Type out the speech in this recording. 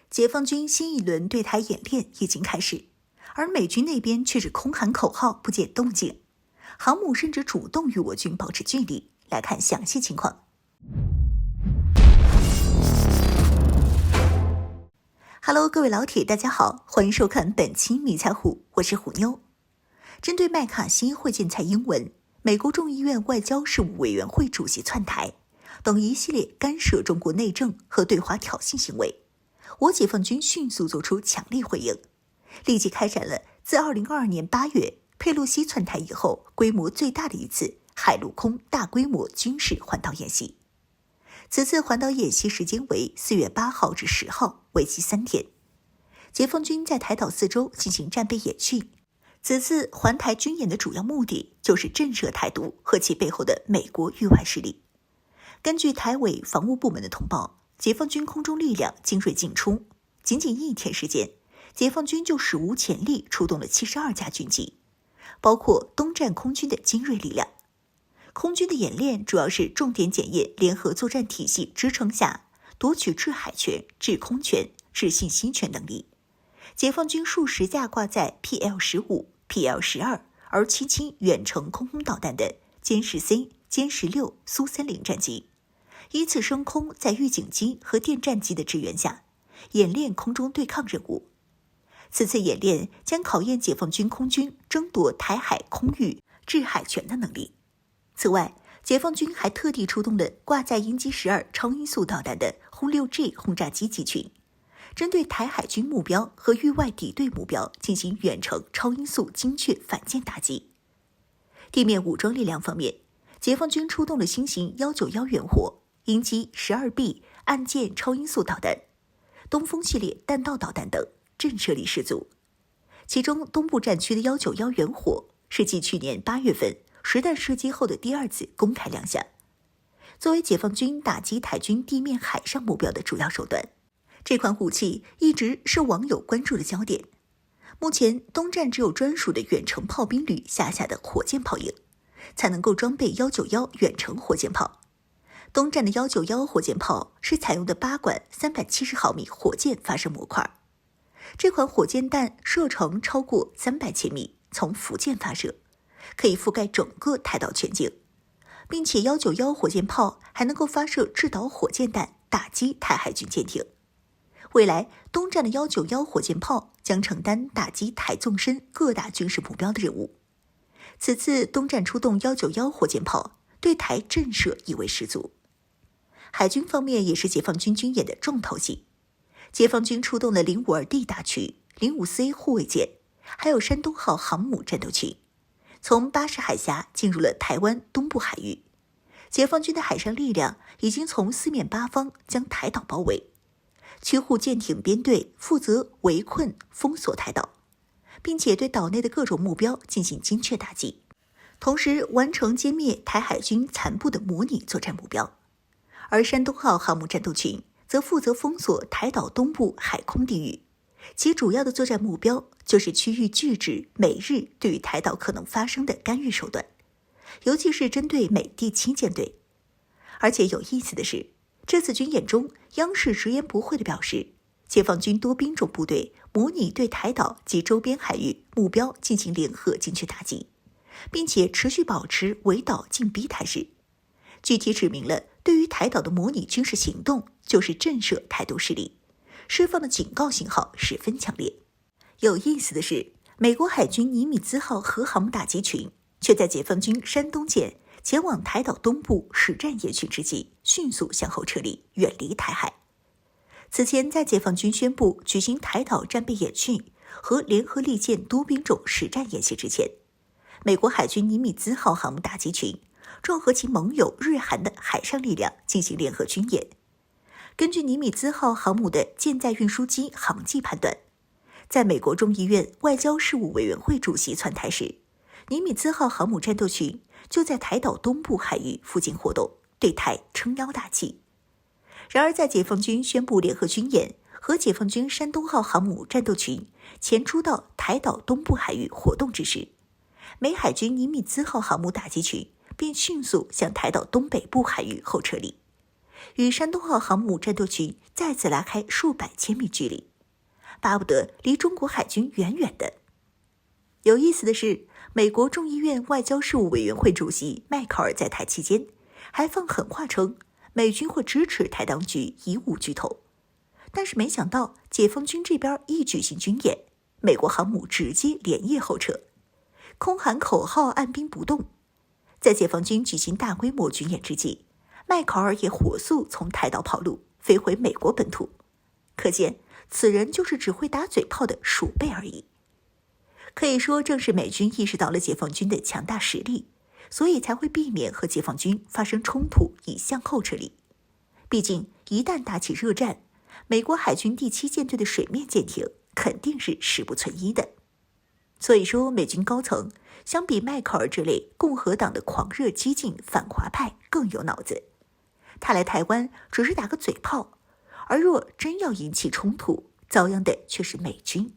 解放军新一轮对台演练已经开始，而美军那边却是空喊口号，不见动静。航母甚至主动与我军保持距离。来看详细情况。Hello， 各位老铁，大家好，欢迎收看本期迷彩虎，我是虎妞。针对麦卡锡会见蔡英文，美国众议院外交事务委员会主席窜台等一系列干涉中国内政和对华挑衅行为，我解放军迅速做出强烈回应，立即开展了自2022年8月佩洛西窜台以后规模最大的一次海陆空大规模军事环岛演习。此次环岛演习时间为4月8号至10号，为期3天。解放军在台岛4周进行战备演训。此次环台军演的主要目的就是震慑台独和其背后的美国域外势力。根据台委防务部门的通报，解放军空中力量精锐尽出，仅仅1天时间，解放军就史无前例出动了72架军机，包括东战空军的精锐力量。空军的演练主要是重点检验联合作战体系支撑下夺取制海权、制空权、制信息权能力。解放军数十架挂载 PL-15、PL-12、R-77远程空导弹的歼10C、歼16、苏30战机，依次升空，在预警机和电战机的支援下，演练空中对抗任务。此次演练将考验解放军空军争夺台海空域制海权的能力。此外，解放军还特地出动了挂载鹰击12超音速导弹的轰6G 轰炸机集群，针对台海军目标和域外敌对目标进行远程超音速精确反舰打击。地面武装力量方面，解放军出动了新型191远火、鹰击12B 岸舰超音速导弹、东风系列弹道导弹等，震慑力十足。其中东部战区的191远火是继去年8月份实弹射击后的第2次公开亮相，作为解放军打击台军地面海上目标的主要手段。这款武器一直是网友关注的焦点。目前东战只有专属的远程炮兵旅辖下的火箭炮营才能够装备191远程火箭炮。东战的191火箭炮是采用的8管370毫米火箭发射模块，这款火箭弹射程超过300千米，从福建发射，可以覆盖整个台岛全境，并且191火箭炮还能够发射制导火箭弹，打击台海军舰艇。未来东战的191火箭炮将承担打击台纵深各大军事目标的任务。此次东战出动191火箭炮，对台震慑意味十足。海军方面也是解放军军演的重头戏，解放军出动了052D 大驱、05C 护卫舰，还有山东号航母战斗群，从巴士海峡进入了台湾东部海域。解放军的海上力量已经从4面8方将台岛包围，驱护舰艇编队负责围困封锁台岛，并且对岛内的各种目标进行精确打击，同时完成歼灭台海军残部的模拟作战目标。而山东号航母战斗群则负责封锁台岛东部海空地域，其主要的作战目标就是区域拒止美日对于台岛可能发生的干预手段，尤其是针对美第7舰队。而且有意思的是，这次军演中，央视直言不讳地表示，解放军多兵种部队模拟对台岛及周边海域目标进行联合精确打击，并且持续保持围岛进逼态势，具体指明了对于台岛的模拟军事行动就是震慑台独势力，释放的警告信号十分强烈。有意思的是，美国海军尼米兹号核航母打击群却在解放军山东舰前往台岛东部实战演训之际，迅速向后撤离，远离台海。此前，在解放军宣布举行台岛战备演训和联合利剑多兵种实战演习之前，美国海军尼米兹号航母打击群正和其盟友日韩的海上力量进行联合军演。根据尼米兹号航母的舰载运输机航迹判断，在美国众议院外交事务委员会主席窜台时，尼米兹号航母战斗群就在台岛东部海域附近活动，对台撑腰打气。然而，在解放军宣布联合军演和解放军山东号航母战斗群前出到台岛东部海域活动之时，美海军尼米兹号航母打击群便迅速向台岛东北部海域后撤离。与山东号航母战斗群再次拉开数百千米距离，巴不得离中国海军远远的。有意思的是，美国众议院外交事务委员会主席迈考尔在台期间还放狠话称，美军会支持台当局以武拒投。但是没想到解放军这边一举行军演，美国航母直接连夜后撤，空喊口号，按兵不动。在解放军举行大规模军演之际，迈考尔也火速从台岛跑路，飞回美国本土。可见此人就是只会打嘴炮的鼠辈而已。可以说，正是美军意识到了解放军的强大实力，所以才会避免和解放军发生冲突，以向后撤离。毕竟一旦打起热战，美国海军第7舰队的水面舰艇肯定是势不存一的。所以说，美军高层相比迈克尔这类共和党的狂热激进反华派更有脑子。他来台湾只是打个嘴炮，而若真要引起冲突，遭殃的却是美军。